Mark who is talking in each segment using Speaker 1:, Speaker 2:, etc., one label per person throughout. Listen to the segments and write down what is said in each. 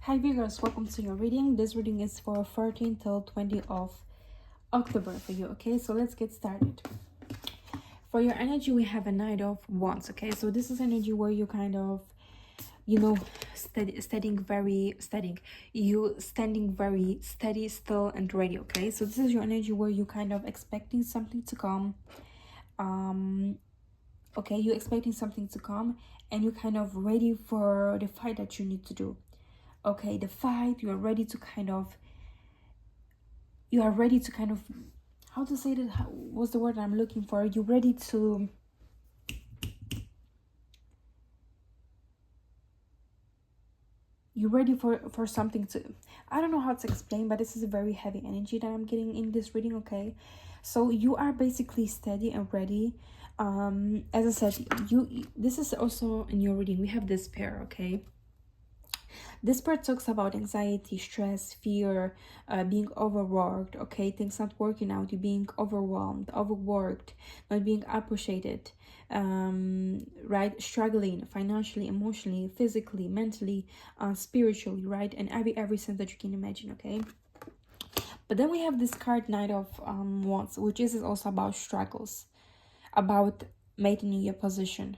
Speaker 1: Hi Virgos, welcome to your reading. This reading is for 14 till 20 of October for you, okay? So let's get started. For your energy, we have a Knight of Wands, okay? So this is energy where you kind of, standing very still and ready, okay? So this is your energy where you kind of expecting something to come. Okay, you're expecting something to come and you're kind of ready for the fight that you need to do. Okay, the fight, you are ready to kind of how to say that, what's the word I'm looking for? You're ready to for something to, I don't know how to explain, but this is a very heavy energy that I'm getting in this reading, okay? So you are basically steady and ready. As I said, this is also in your reading, we have this pair, okay? This part talks about anxiety, stress, fear, being overworked, okay? Things not working out, you being overwhelmed, overworked, not being appreciated, right? Struggling financially, emotionally, physically, mentally, spiritually, right? And every sense that you can imagine, okay? But then we have this card, Knight of Wands, which is also about struggles, about maintaining your position,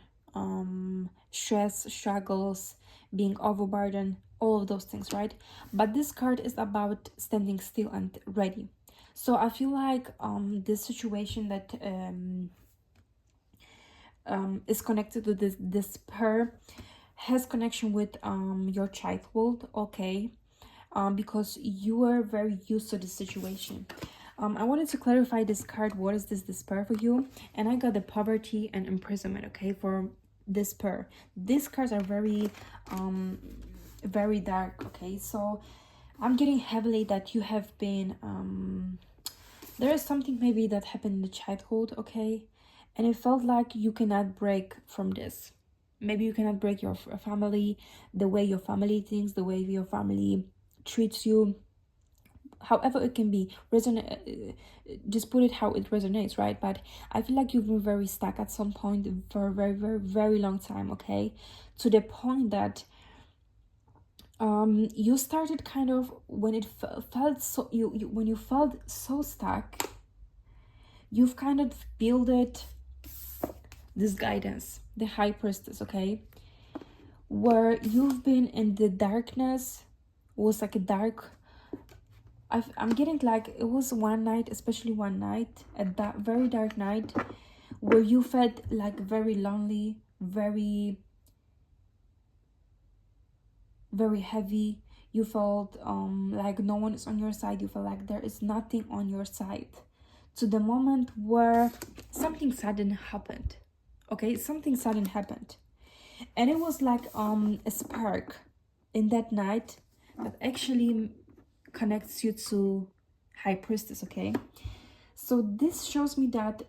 Speaker 1: stress, struggles, being overburdened, all of those things, right? But this card is about standing still and ready. So I feel like this situation that is connected to this pair has connection with your childhood, okay? Because you are very used to the situation. I wanted to clarify this card. What is this pair for you? And I got the poverty and imprisonment, okay, for this pair. These cards are very very dark, okay? So I'm getting heavily that you have been there is something maybe that happened in the childhood, okay? And it felt like you cannot break from this. Maybe you cannot break your family, the way your family thinks, the way your family treats you, however it can be resonate. Just put it how it resonates, right? But I feel like you've been very stuck at some point for a very long time, okay? To the point that you started kind of, when it felt so, when you felt so stuck, you've kind of built this guidance, the High Priestess, okay? Where you've been in the darkness, was like a dark, I'm getting like it was one night, especially one night, a very dark night, where you felt like very lonely, very heavy. You felt like no one is on your side. You felt like there is nothing on your side, to the moment where something sudden happened, okay? Something sudden happened, and it was like a spark in that night that actually connects you to High Priestess, okay? So this shows me that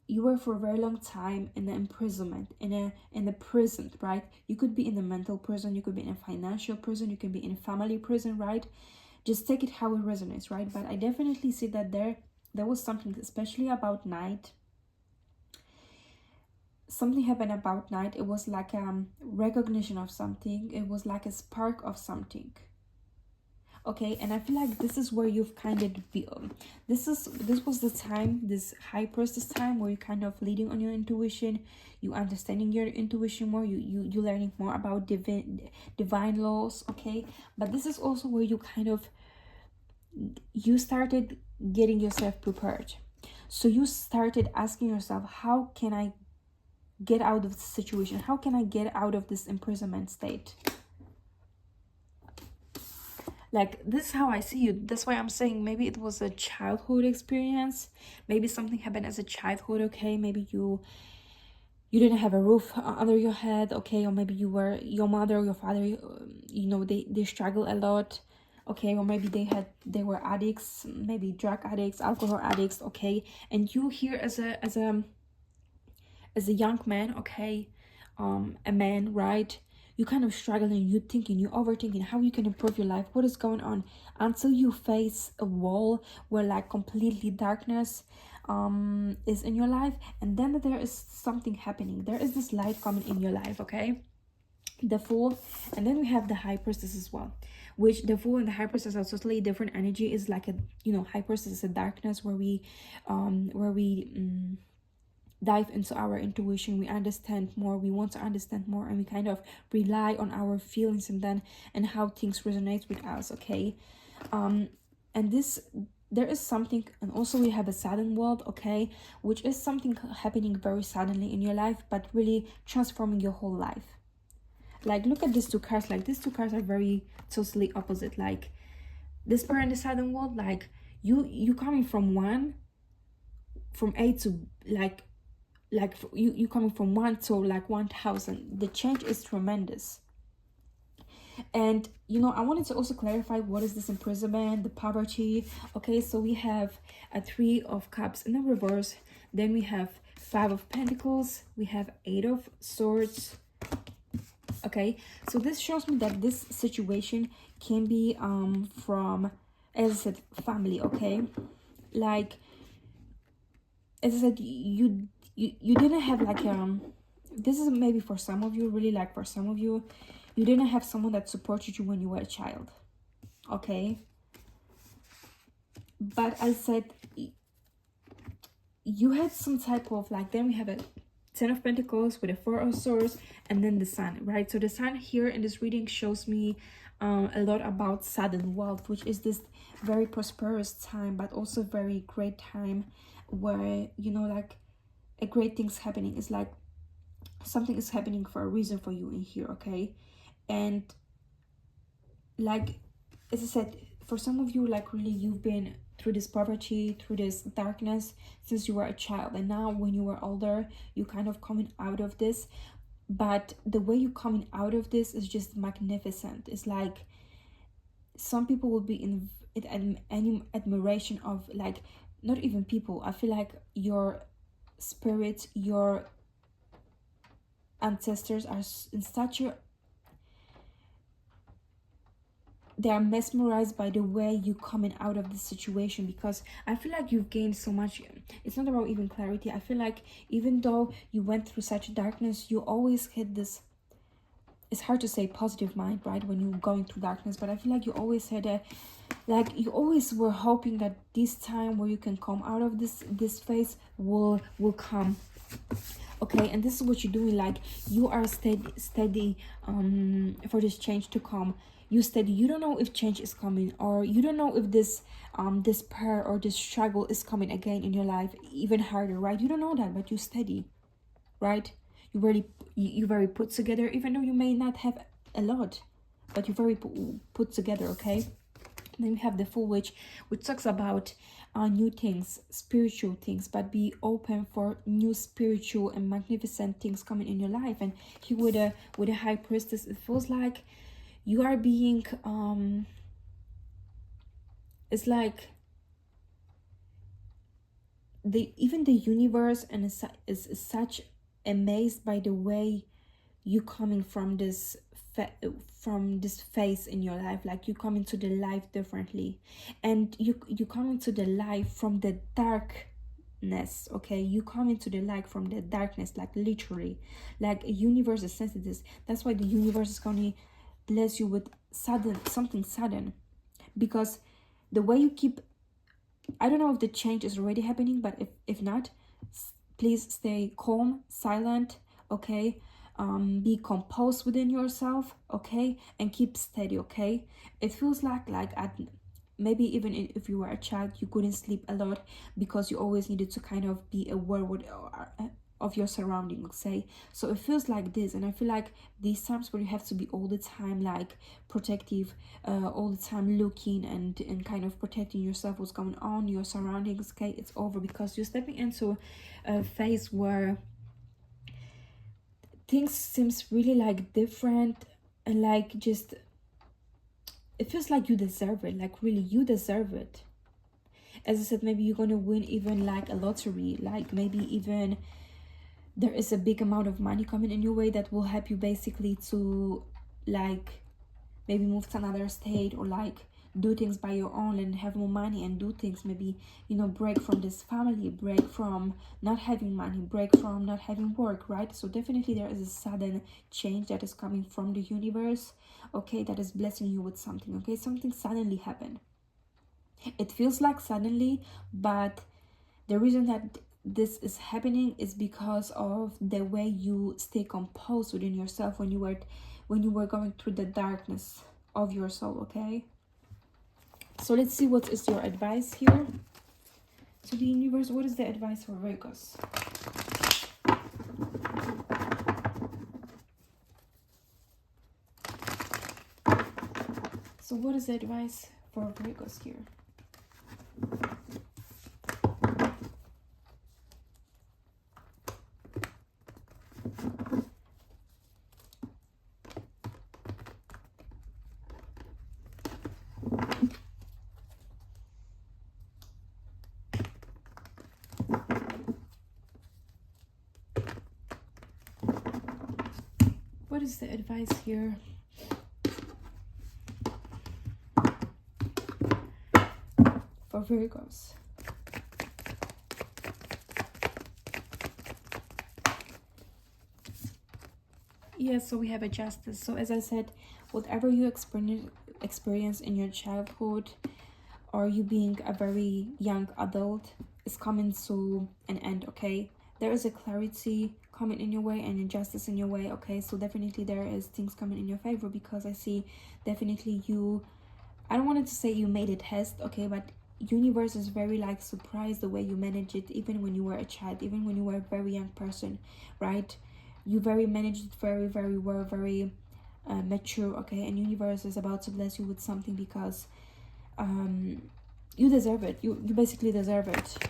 Speaker 1: you were for a very long time in the imprisonment, in a prison, right? You could be in a mental prison, you could be in a financial prison, you could be in a family prison, right? Just take it how it resonates, right? But I definitely see that there was something, especially about night. Something happened about night. It was like recognition of something. It was like a spark of something, okay? And I feel like this is where you've kind of this was the time, this High Priestess time, where you kind of leading on your intuition, you understanding your intuition more, you learning more about divine laws, okay? But this is also where you kind of, you started getting yourself prepared. So you started asking yourself, how can I get out of the situation? How can I get out of this imprisonment state? Like, this is how I see you. That's why I'm saying maybe it was a childhood experience. Maybe something happened as a childhood, okay? Maybe you didn't have a roof under your head, okay? Or maybe you were, your mother or your father, you know, they struggle a lot, okay? Or maybe they were addicts, maybe drug addicts, alcohol addicts, okay? And you here as a young man, okay, a man, right? You kind of struggling, you thinking, you overthinking how you can improve your life, what is going on, until you face a wall where like completely darkness is in your life, and then there is something happening. There is this light coming in your life, okay? the Fool, and then we have the High Priestess as well, which the Fool and the High Priestess are totally different energy. Is like a, you know, High Priestess is a darkness where we dive into our intuition, we understand more, we want to understand more, and we kind of rely on our feelings and then and how things resonate with us. Okay, and this, there is something, and also we have a sudden world, okay, which is something happening very suddenly in your life but really transforming your whole life. Like, look at these two cards. Like, these two cards are very totally opposite. Like, this pair in the sudden world, like you coming from A to like you coming from 1 to like 1000. The change is tremendous. And you know, I wanted to also clarify what is this imprisonment, the poverty. Okay, so we have a 3 of Cups in the reverse, then we have 5 of Pentacles, we have 8 of Swords. Okay, so this shows me that this situation can be from, as I said, family. Okay, like, as I said, you didn't have like this is maybe for some of you, really, like for some of you, you didn't have someone that supported you when you were a child. Okay, but I said you had some type of, like, then we have a 10 of Pentacles with a 4 of Swords, and then the Sun, right? So the Sun here in this reading shows me a lot about sudden wealth, which is this very prosperous time, but also very great time where, you know, like a great thing's happening. It's like something is happening for a reason for you in here. Okay, and like, as I said, for some of you, like, really, you've been through this poverty, through this darkness since you were a child, and now when you were older, you kind of coming out of this. But the way you coming out of this is just magnificent. It's like some people will be in any admiration of, like, not even people, I feel like your spirit, your ancestors are in such a, they are mesmerized by the way you coming out of this situation, because I feel like you've gained so much. It's not about even clarity. I feel like even though you went through such darkness, you always had this, it's hard to say positive mind, right, when you're going through darkness, but I feel like you always had a, like, you always were hoping that this time where you can come out of this phase will come. Okay, and this is what you're doing. Like, you are steady for this change to come. You steady. You don't know if change is coming, or you don't know if this this pair or this struggle is coming again in your life, even harder, right? You don't know that, but you steady, right? You very put together, even though you may not have a lot, but you're very put together. Okay, then we have the Fool, which talks about new things, spiritual things, but be open for new spiritual and magnificent things coming in your life. And here with a High Priestess, it feels like you are being it's like even the universe and is such amazed by the way you coming from this phase in your life. Like, you come into the life differently, and you come into the life from the darkness. Okay, you come into the light from the darkness, like literally, like a universe is sensitive. That's why the universe is going to bless you with something sudden, because the way you keep, I don't know if the change is already happening, but if not, please stay calm, silent. Okay, be composed within yourself. Okay, and keep steady. Okay, it feels like at maybe even if you were a child, you couldn't sleep a lot because you always needed to kind of be aware of your surroundings. Say, so it feels like this, and I feel like these times where you have to be all the time like protective, all the time looking and kind of protecting yourself, what's going on, your surroundings. Okay, it's over, because you're stepping into a phase where things seems really like different, and like, just, it feels like you deserve it. Like, really, you deserve it. As I said, maybe you're gonna win even like a lottery, like maybe even there is a big amount of money coming in your way that will help you basically to, like, maybe move to another state, or like do things by your own and have more money and do things, maybe, you know, break from this family, break from not having money, break from not having work, right? So definitely there is a sudden change that is coming from the universe, okay, that is blessing you with something, okay? Something suddenly happened. It feels like suddenly, but the reason that this is happening is because of the way you stay composed within yourself when you were going through the darkness of your soul, okay? So let's see what is your advice here to the universe. What is the advice for Virgos? So what is the advice for Virgos here? What is the advice here for Virgos? Yes, so we have a justice. So as I said, whatever you experience in your childhood, or you being a very young adult, is coming to an end, okay? There is a clarity coming in your way and a justice in your way, okay? So definitely there is things coming in your favor, because I see definitely you, I don't want to say you made a test, okay, but universe is very like surprised the way you manage it, even when you were a child, even when you were a very young person, right? You very managed it very well, very mature, okay? And universe is about to bless you with something, because you deserve it. You basically deserve it.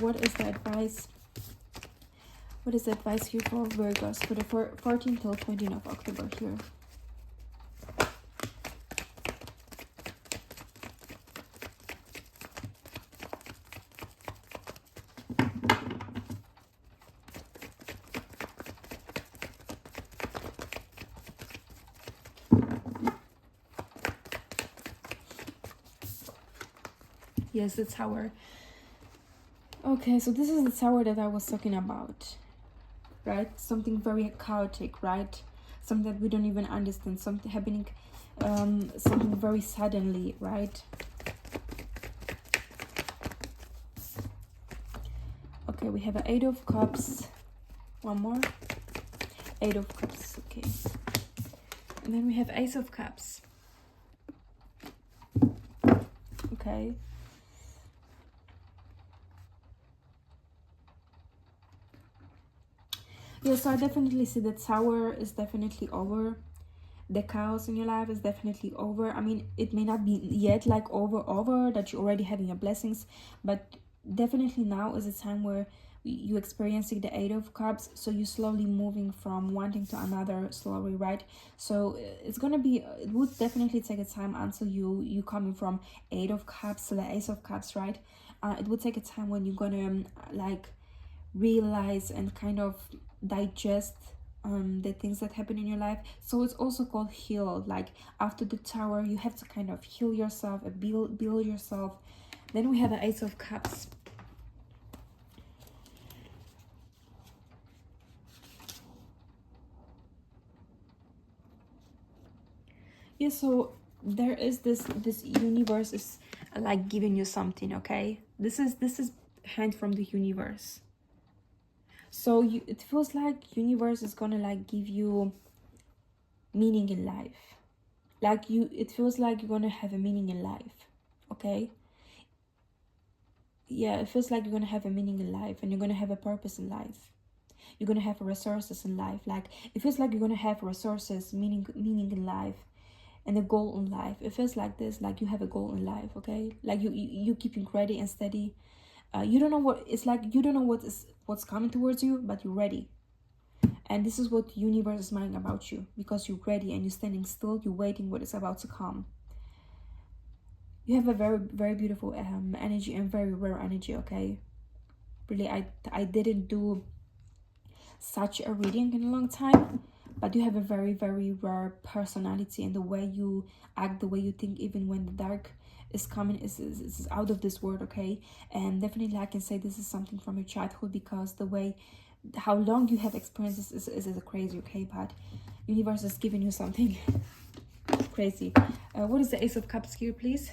Speaker 1: What is the advice? What is the advice here for Virgos for the 14th till 20th of October here? Yes, the Tower. Okay, so this is the Tower that I was talking about, right? Something very chaotic, right? Something that we don't even understand, something happening, something very suddenly, right? Okay, we have an 8 of Cups, one more, 8 of Cups, okay, and then we have Ace of Cups. Okay, yeah, so I definitely see that Tower is definitely over. The chaos in your life is definitely over. I mean, it may not be yet like over that you're already having your blessings, but definitely now is a time where you experiencing the 8 of Cups, so you're slowly moving from one thing to another slowly, right? So it's gonna be, it would definitely take a time until you coming from 8 of Cups to the Ace of Cups, right? It would take a time when you're gonna like realize and kind of digest the things that happen in your life. So it's also called heal. Like after the Tower, you have to kind of heal yourself, build yourself. Then we have the Ace of Cups. Yeah, so there is this universe is like giving you something, okay? This is hand from the universe. So it feels like universe is gonna like give you meaning in life. Like it feels like you're gonna have a meaning in life, okay? Yeah, it feels like you're gonna have a meaning in life, and you're gonna have a purpose in life. You're gonna have resources in life. Like it feels like you're gonna have resources, meaning in life, and a goal in life. It feels like this, like you have a goal in life, okay? Like you keeping ready and steady. You don't know what it's like. You don't know what's coming towards you, but you're ready. And this is what universe is smiling about you, because you're ready and you're standing still. You're waiting what is about to come. You have a very beautiful energy and very rare energy, okay? Really, I didn't do such a reading in a long time, but you have a very, very rare personality, and the way you act, the way you think, even when the dark is coming, is out of this world, okay? And definitely I can say this is something from your childhood, because the way, how long you have experienced this is crazy, okay? But universe is giving you something crazy. What is the Ace of Cups here, please?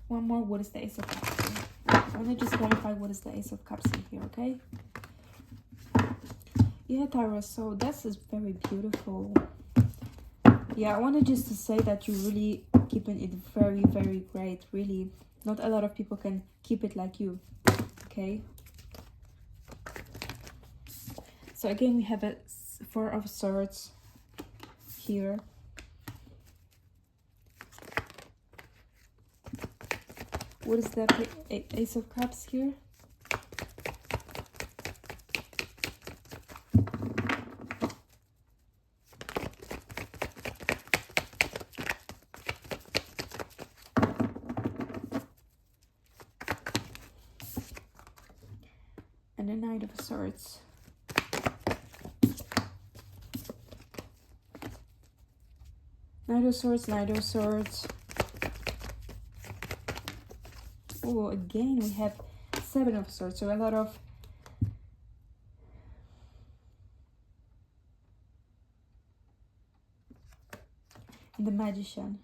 Speaker 1: One more. What is the Ace of Cups here? I want to just clarify what is the Ace of Cups in here, okay? Yeah, Tyra, so this is very beautiful. Yeah, I wanted just to say that you're really keeping it very, very great, really. Not a lot of people can keep it like you, okay? So again, we have a Four of Swords here. What is the Ace of Cups here? And the Knight of Swords. Knight of Swords, Knight of Swords. Oh, again we have Seven of Swords, so a lot of the Magician.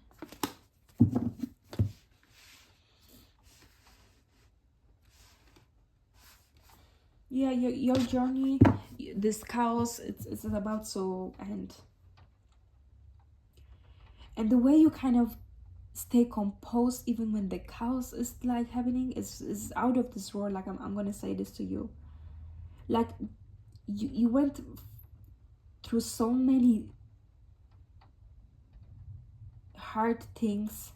Speaker 1: Yeah, your journey, this chaos, it's about to end. And the way you kind of stay composed even when the chaos is like happening is out of this world. Like I'm gonna say this to you. Like you went through so many hard things,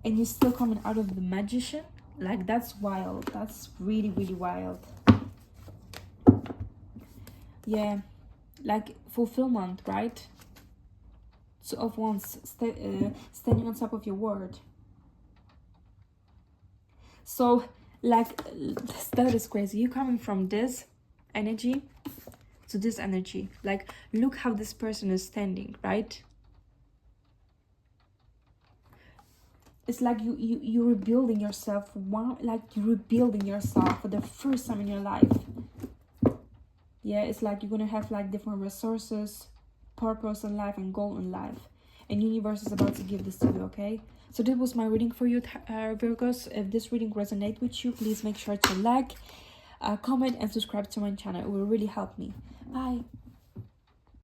Speaker 1: and you're still coming out of the Magician. Like that's wild. That's really, really wild. Yeah, like fulfillment, right? Two of Wands, standing on top of your word. So like that is crazy. You coming from this energy to this energy. Like look how this person is standing, right? It's like you're rebuilding yourself. Like you're rebuilding yourself for the first time in your life. Yeah, it's like you're gonna have like different resources, purpose in life, and goal in life, and universe is about to give this to you, okay? So that was my reading for you, Virgos. If this reading resonates with you, please make sure to like, comment, and subscribe to my channel. It will really help me. Bye.